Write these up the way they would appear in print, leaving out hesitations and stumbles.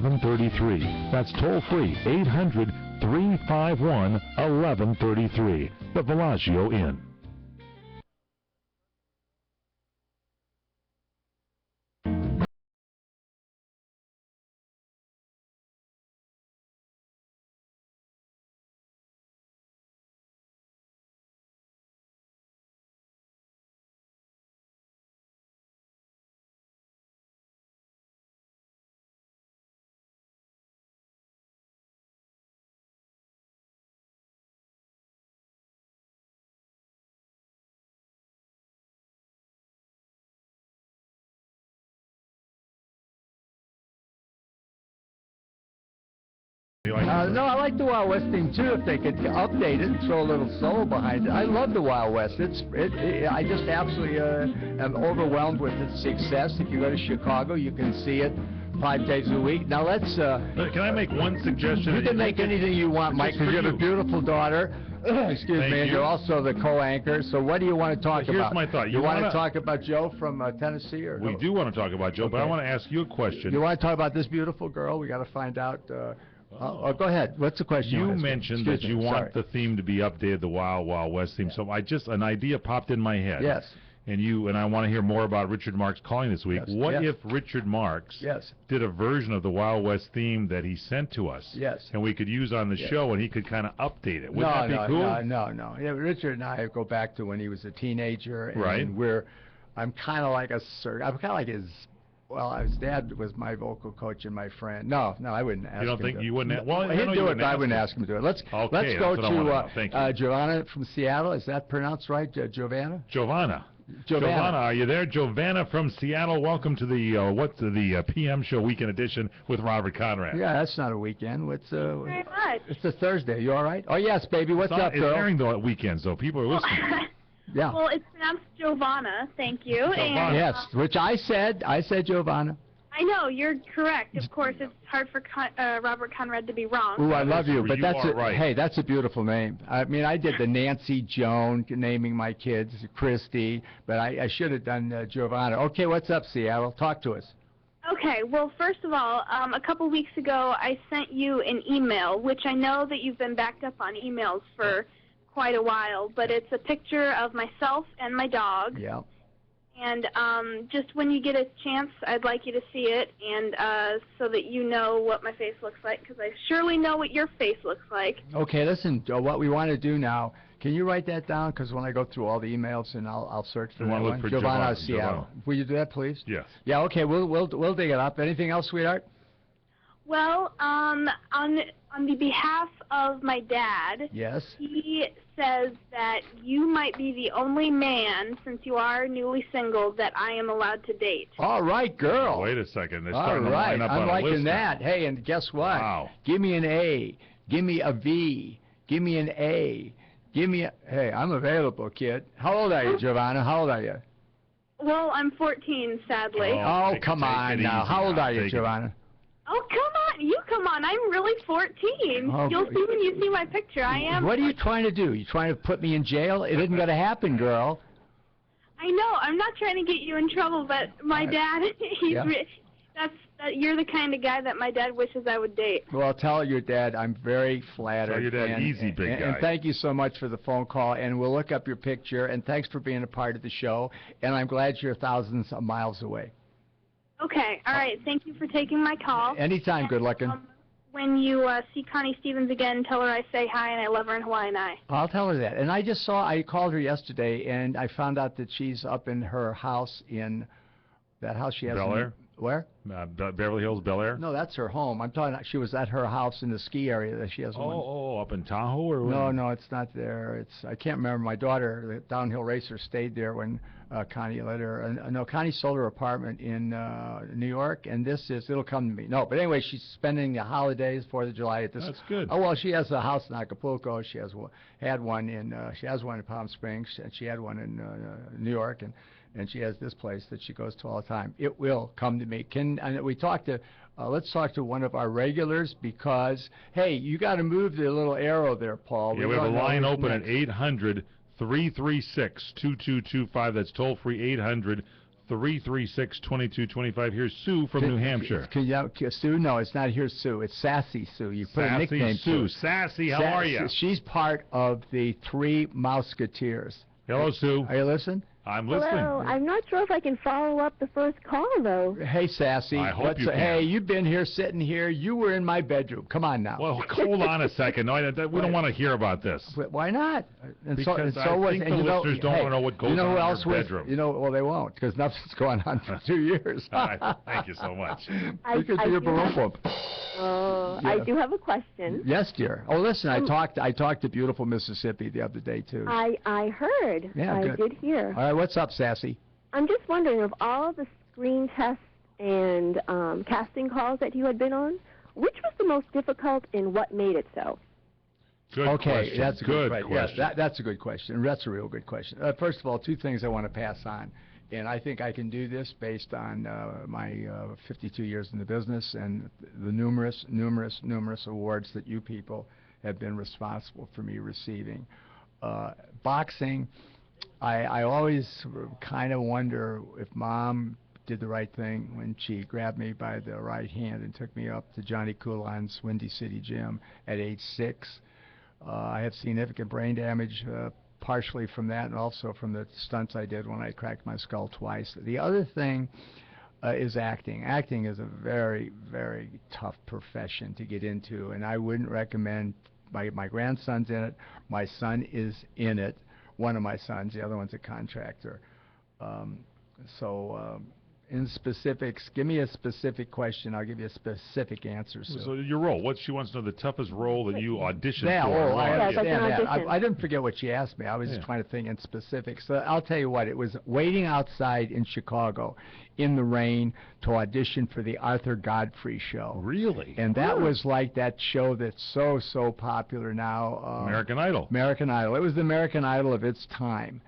1133. That's toll free 800-351-1133. The Bellagio Inn. No, I like the Wild West theme too. If they could update it and throw a little soul behind it, I love the Wild West. I just absolutely am overwhelmed with its success. If you go to Chicago, you can see it 5 days a week. Now let's. Can I make one suggestion? You can make anything you want, Mike, because you have a beautiful daughter. Excuse me, and you're also the co-anchor. So what do you want to talk about? Here's my thought. You want to talk about Joe from Tennessee, or we do want to talk about Joe, okay. But I want to ask you a question. You want to talk about this beautiful girl? We got to find out. Go ahead. What's the question? You mentioned that you want the theme to be updated, the Wild Wild West theme. So an idea popped in my head. Yes. And I want to hear more about Richard Marks calling this week. Yes. What if Richard Marks did a version of the Wild West theme that he sent to us? Yes. And we could use on the show, and he could kind of update it. Wouldn't that be cool? No. Yeah, Richard and I go back to when he was a teenager, and right. I'm kind of like his. Well, his dad was my vocal coach and my friend. No, I wouldn't ask him. You don't think you wouldn't? Well, he'd do it, but I wouldn't ask him to do it. Let's go to Giovanna from Seattle. Is that pronounced right, Giovanna? Giovanna, are you there? Giovanna from Seattle. Welcome to the PM show weekend edition with Robert Conrad. Yeah, that's not a weekend. Very much. It's a Thursday. You all right? Oh yes, baby. What's up, girl? It's airing the weekends though. People are listening. Yeah. Well, it's pronounced Giovanna, thank you. Giovanna. Yes, which I said Giovanna. I know, you're correct. Of course, it's hard for Robert Conrad to be wrong. Ooh, I love you, but right. Hey, that's a beautiful name. I mean, I did the Nancy Joan naming my kids, Christy, but I should have done Giovanna. Okay, what's up, Seattle? Talk to us. Okay, well, first of all, a couple weeks ago, I sent you an email, which I know that you've been backed up on emails for quite a while, but it's a picture of myself and my dog. Yeah. And just when you get a chance, I'd like you to see it, and so that you know what my face looks like, because I surely know what your face looks like. Okay, listen, what we want to do now, can you write that down? Because when I go through all the emails, and I'll search for that one. Giovanna, Seattle. Will you do that, please? Yes. Yeah, okay, we'll dig it up. Anything else, sweetheart? Well, on the behalf of my dad, yes, he says that you might be the only man, since you are newly single, that I am allowed to date. All right, girl. Wait a second. All right, I'm liking that. Hey, and guess what? Wow. Give me an A. Give me a V. Give me an A. Give me a... Hey, I'm available, kid. How old are you, Giovanna? How old are you? Well, I'm 14, sadly. Oh, come on now. How old are you, Giovanna? Oh, come on. You come on. I'm really 14. Oh, you'll see when you see my picture. I am. What are you trying to do? You trying to put me in jail? It isn't going to happen, girl. I know. I'm not trying to get you in trouble, but my dad, you're the kind of guy that my dad wishes I would date. Well, tell your dad I'm very flattered. Tell your dad, easy, big guy. And thank you so much for the phone call, and we'll look up your picture, and thanks for being a part of the show, and I'm glad you're thousands of miles away. Okay, all right. Thank you for taking my call. Anytime, good looking. When you see Connie Stevens again, tell her I say hi and I love her in Hawaiian Eye. I'll tell her that. And I called her yesterday, and I found out that she's up in her house in that house she has. Bel Air? Where? Beverly Hills, Bel Air? No, that's her home. I'm talking. She was at her house in the ski area that she has. Up in Tahoe or what? No, it's not there. I can't remember. My daughter, the downhill racer, stayed there when Connie let her. No, Connie sold her apartment in New York, and it'll come to me. No, but anyway, she's spending the holidays, 4th of July at this. That's good. Oh well, she has a house in Acapulco. She has one in Palm Springs, and she had one in New York, and she has this place that she goes to all the time. It will come to me. Let's talk to one of our regulars, because, hey, you got to move the little arrow there, Paul. Yeah, we have a line open at 800-336-2225. That's toll-free, 336-2225. Here's Sue from New Hampshire. Sue, no, it's not here, Sue. It's Sassy Sue. You put a nickname Sue. to it. Sassy, how are you? She's part of the Three Mouseketeers. Hello, Sue. Are you listening? I'm listening. Hello. I'm not sure if I can follow up the first call, though. Hey, Sassy. I hope you can. Hey, you've been here, sitting here. You were in my bedroom. Come on now. Well, hold on a second. No, we don't want to hear about this. Why not? And Because I think the listeners don't want to know what goes on in your bedroom. Well, they won't, because nothing's going on for 2 years. All right. Thank you so much. You could be a balloon. I do have a question. Yes, dear. Oh, listen, I talked to beautiful Mississippi the other day, too. I heard. Yeah, I good. did hear. All right, what's up, Sassy? I'm just wondering, of all the screen tests and casting calls that you had been on, which was the most difficult and what made it so? Good question. That's a good question. question. Yes, that's a good question. That's a real good question. First of all, 2 things I want to pass on. And I think I can do this based on my 52 years in the business and the numerous awards that you people have been responsible for me receiving. Boxing, I always kind of wonder if Mom did the right thing when she grabbed me by the right hand and took me up to Johnny Coulin's Windy City Gym at age 6. I have significant brain damage partially from that and also from the stunts I did when I cracked my skull twice. The other thing is acting. Acting is a very, very tough profession to get into, and I wouldn't recommend. My grandson's in it. My son is in it. One of my sons. The other one's a contractor. In specifics, give me a specific question. I'll give you a specific answer. So your role, what she wants to know, the toughest role that you auditioned for. I understand that. Audition. I didn't forget what she asked me. I was just trying to think in specifics. So I'll tell you what, it was waiting outside in Chicago in the rain to audition for the Arthur Godfrey show. Really? And that was like that show that's so popular now. American Idol. American Idol. It was the American Idol of its time.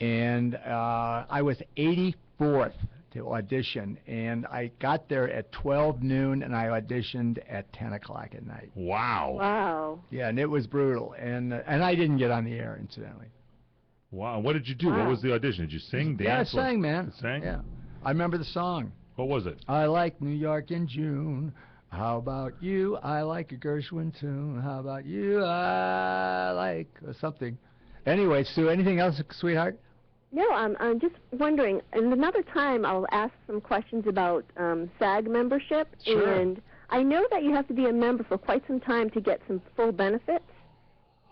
And I was 84th to audition, and I got there at 12 noon, and I auditioned at 10 o'clock at night. Wow. Wow. Yeah, and it was brutal, and I didn't get on the air, incidentally. Wow. What did you do? What was the audition? Did you sing, dance? Yeah, I sang, man. You sang? Yeah. I remember the song. What was it? I like New York in June. How about you? I like a Gershwin tune. How about you? I like something. Anyway, Sue, anything else, sweetheart? No, I'm just wondering, and another time I'll ask some questions about SAG membership. Sure. And I know that you have to be a member for quite some time to get some full benefits.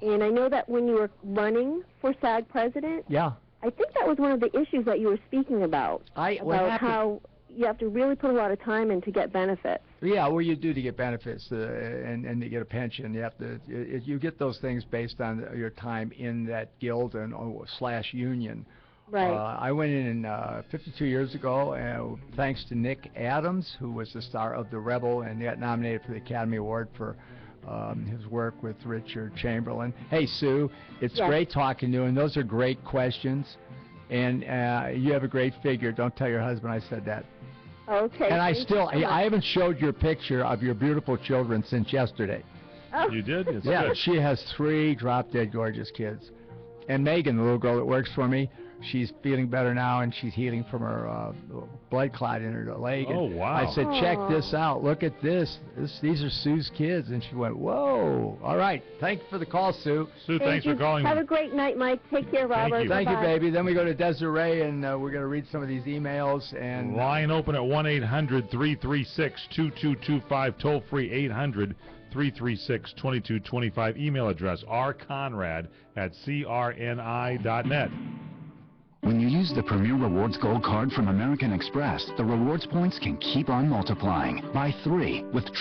And I know that when you were running for SAG president, Yeah. I think that was one of the issues that you were speaking about how you have to really put a lot of time in to get benefits. Yeah, well, you do to get benefits and to get a pension. You have to you get those things based on your time in that guild and / union. Right. I went in 52 years ago, thanks to Nick Adams, who was the star of The Rebel and got nominated for the Academy Award for his work with Richard Chamberlain. Hey, Sue, it's great talking to you, and those are great questions. And you have a great figure. Don't tell your husband I said that. Okay. And I haven't showed your picture of your beautiful children since yesterday. Oh. You did? It's Yeah, good. she has 3 drop-dead gorgeous kids. And Megan, the little girl that works for me, she's feeling better now, and she's healing from her blood clot in her leg. Oh, And wow. I said, check this out. Look at this. These are Sue's kids. And she went, whoa. All right. Thank you for the call, Sue. Sue, thanks for calling. Have a great night, Mike. Take care, Robert. you. Thank you, Bye-bye. baby. Then we go to Desiree, and we're going to read some of these emails. And Line open at 1-800-336-2225. Toll free 800-336-2225. Email address rconrad@crni.net. When you use the Premier Rewards Gold Card from American Express, the rewards points can keep on multiplying by 3 with